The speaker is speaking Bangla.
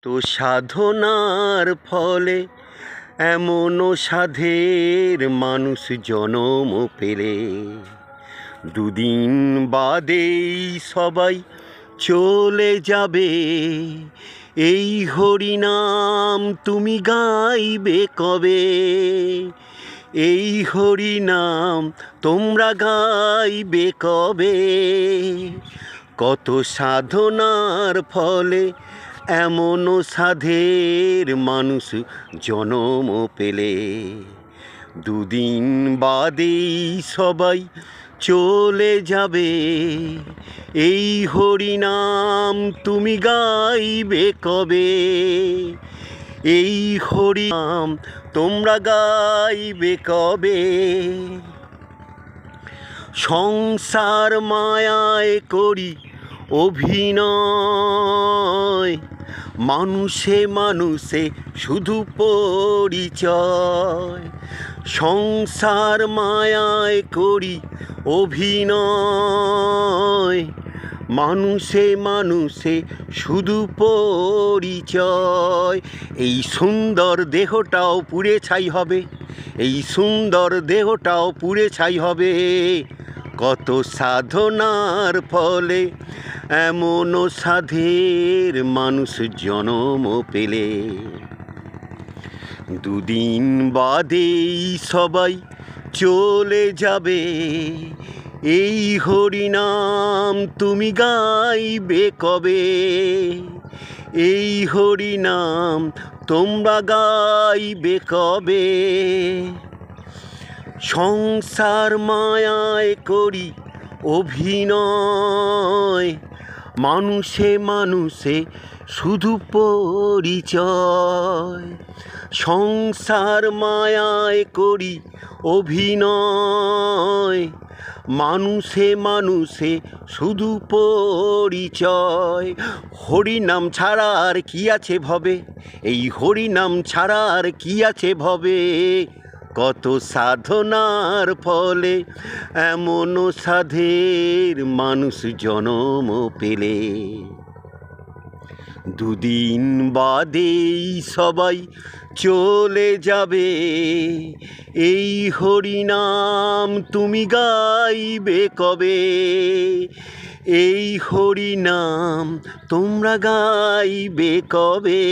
তো সাধনার ফলে এমনও সাধের মানুষ জনম পেলে, দুদিন বাদেই সবাই চলে যাবে। এই হরিনাম তুমি গাইবে কবে? এই হরিনাম তোমরা গাইবে কবে? কত সাধনার ফলে এমনও সাধের মানুষ জনম পেলে, দুদিন বাদেই সবাই চলে যাবে। এই হরিনাম তুমি গাইবে কবে? এই হরিনাম তোমরা গাইবে কবে? সংসার মায়ায় করি অভিনয়, মানুষে মানুষে শুধু পরিচয়। সংসার মায়ায় করি অভিনয়, মানুষে মানুষে শুধু পরিচয়। এই সুন্দর দেহটাও পুড়ে ছাই হবে, এই সুন্দর দেহটাও পুড়ে ছাই হবে। কত সাধনার ফলে এমনও সাধের মানুষ জনম পেলে, দুদিন বাদেই সবাই চলে যাবে। এই হরিনাম তুমি গাইবে কবে? এই হরিনাম তোমরা গাইবে কবে? সংসার মায়ায় করি অভিনয়, মানুষে মানুষে শুধু পরিচয়। সংসার মায়ায় করি অভিনয়, মানুষে মানুষে শুধু পরিচয়। হরিনাম ছাড়া আর কি আছে ভবে? এই হরিনাম ছাড়া আর কি আছে ভবে? কত সাধনার ফলে এমনও সাধের মানুষ জনম পেলে, দুদিন বাদেই সবাই চলে যাবে। এই হরিনাম তুমি গাইবে কবে? এই হরিনাম তোমরা গাইবে কবে?